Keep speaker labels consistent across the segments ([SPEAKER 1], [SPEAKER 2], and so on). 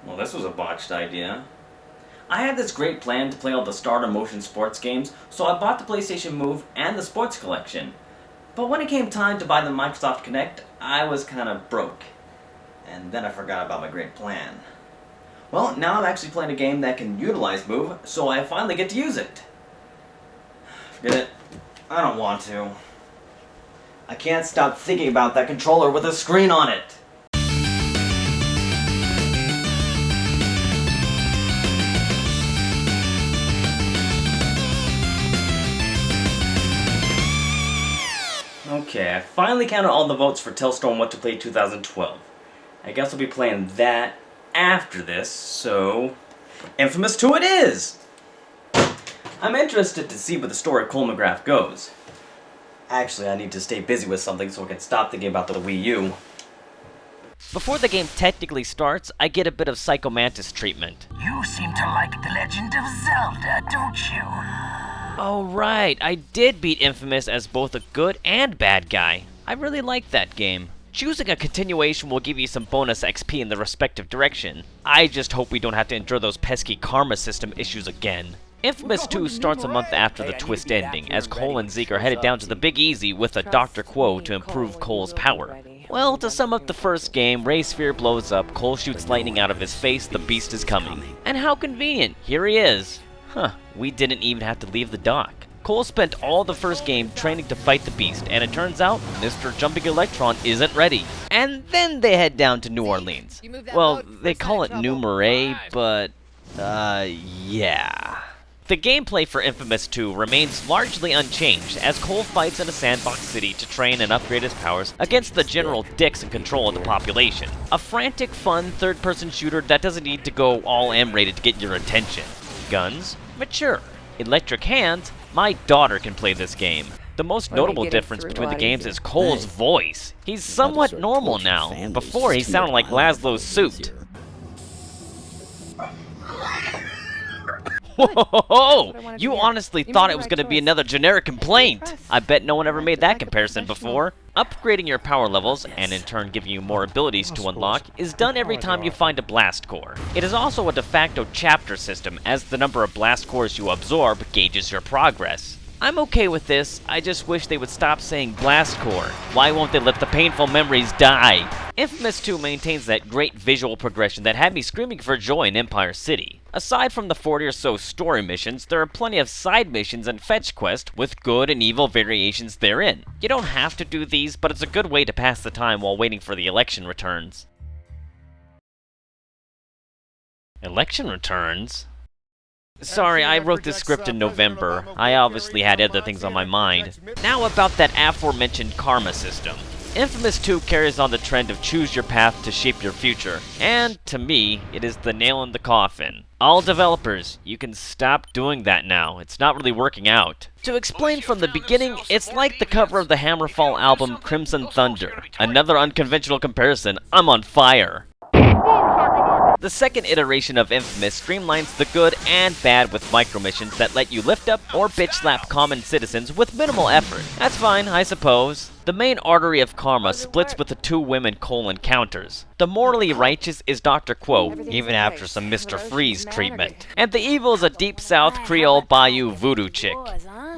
[SPEAKER 1] Well, this was a botched idea. I had this great plan to play all the Stardom Motion sports games, so I bought the PlayStation Move and the Sports Collection. But when it came time to buy the Microsoft Kinect, I was kinda broke. And then I forgot about my great plan. Well, now I'm actually playing a game that can utilize Move, so I finally get to use it. Forget it. I don't want to. I can't stop thinking about that controller with a screen on it. Okay, I finally counted all the votes for Telstorm What to Play 2012. I guess I'll be playing that after this, so Infamous 2 it is! I'm interested to see where the story of Cole McGrath goes. Actually, I need to stay busy with something so I can stop thinking about the Wii U.
[SPEAKER 2] Before the game technically starts, I get a bit of Psycho Mantis treatment.
[SPEAKER 3] You seem to like The Legend of Zelda, don't you?
[SPEAKER 2] Oh right, I did beat Infamous as both a good and bad guy. I really liked that game. Choosing a continuation will give you some bonus XP in the respective direction. I just hope we don't have to endure those pesky karma system issues again. Infamous 2 starts a month after the twist ending, as Cole and Zeke are headed down to the Big Easy with a Dr. Quo to improve Cole's power. Well, to sum up the first game, Ray Sphere blows up, Cole shoots lightning out of his face, the beast is coming. And how convenient, here he is. Huh, we didn't even have to leave the dock. Cole spent all the first game training to fight the beast, and it turns out Mr. Jumping Electron isn't ready. And then they head down to New Orleans. Well, they call it New Marais, but, yeah. The gameplay for Infamous 2 remains largely unchanged, as Cole fights in a sandbox city to train and upgrade his powers against the general dicks in control of the population. A frantic, fun, third-person shooter that doesn't need to go all M-rated to get your attention. Guns? Mature. Electric hands? My daughter can play this game. The most notable difference between the games is Cole's voice. He's somewhat normal now. Before, he sounded like Laszlo's suit. Whoa! You honestly thought it was going to be another generic complaint! I bet no one ever made that comparison before. Upgrading your power levels, and in turn giving you more abilities to unlock, is done every time you find a blast core. It is also a de facto chapter system, as the number of blast cores you absorb gauges your progress. I'm okay with this, I just wish they would stop saying blast core. Why won't they let the painful memories die? Infamous 2 maintains that great visual progression that had me screaming for joy in Empire City. Aside from the 40 or so story missions, there are plenty of side missions and fetch quests with good and evil variations therein. You don't have to do these, but it's a good way to pass the time while waiting for the election returns. Election returns? Sorry, I wrote this script in November. I obviously had other things on my mind. Now about that aforementioned karma system. Infamous 2 carries on the trend of choose your path to shape your future, and, to me, it is the nail in the coffin. All developers, you can stop doing that now. It's not really working out. To explain from the beginning, it's like the cover of the Hammerfall album Crimson Thunder. Another unconventional comparison, I'm on fire. The second iteration of Infamous streamlines the good and bad with micro-missions that let you lift up or bitch-slap common citizens with minimal effort. That's fine, I suppose. The main artery of karma splits with the two women Cole encounters. The morally righteous is Dr. Quo, even after some Mr. Freeze treatment. And the evil is a deep south Creole bayou voodoo chick.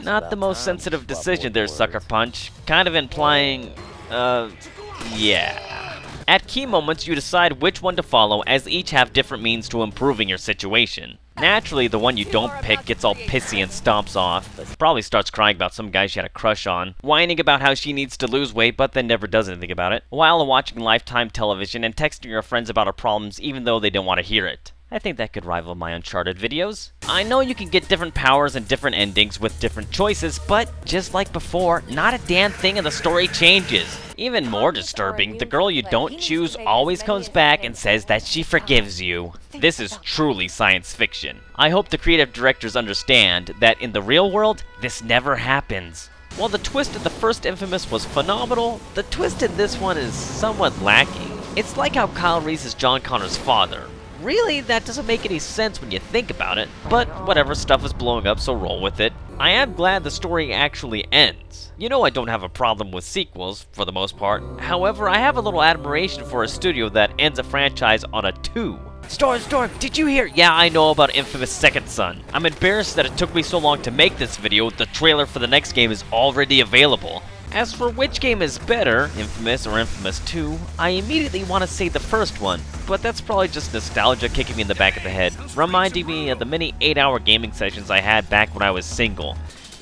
[SPEAKER 2] Not the most sensitive decision there, Sucker Punch. Kind of implying, yeah. At key moments, you decide which one to follow, as each have different means to improving your situation. Naturally, the one you don't pick gets all pissy and stomps off. Probably starts crying about some guy she had a crush on, whining about how she needs to lose weight but then never does anything about it, while watching Lifetime television and texting her friends about her problems even though they don't want to hear it. I think that could rival my Uncharted videos. I know you can get different powers and different endings with different choices, but just like before, not a damn thing in the story changes. Even more disturbing, the girl you don't choose always comes back and says that she forgives you. This is truly science fiction. I hope the creative directors understand that in the real world, this never happens. While the twist in the first Infamous was phenomenal, the twist in this one is somewhat lacking. It's like how Kyle Reese is John Connor's father. Really, that doesn't make any sense when you think about it, but whatever, stuff is blowing up, so roll with it. I am glad the story actually ends. You know I don't have a problem with sequels, for the most part. However, I have a little admiration for a studio that ends a franchise on a 2. Storm, did you hear? Yeah, I know about Infamous Second Son. I'm embarrassed that it took me so long to make this video. The trailer for the next game is already available. As for which game is better, Infamous or Infamous 2, I immediately want to say the first one, but that's probably just nostalgia kicking me in the back of the head, reminding me of the many 8-hour gaming sessions I had back when I was single.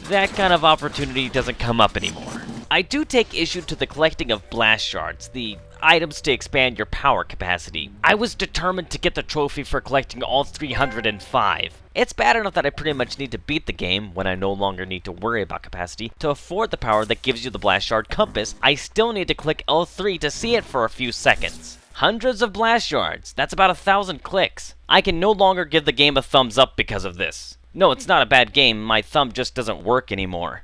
[SPEAKER 2] That kind of opportunity doesn't come up anymore. I do take issue to the collecting of blast shards, the items to expand your power capacity. I was determined to get the trophy for collecting all 305. It's bad enough that I pretty much need to beat the game, when I no longer need to worry about capacity. To afford the power that gives you the blast shard compass, I still need to click L3 to see it for a few seconds. Hundreds of blast shards, that's about 1,000 clicks. I can no longer give the game a thumbs up because of this. No, it's not a bad game, my thumb just doesn't work anymore.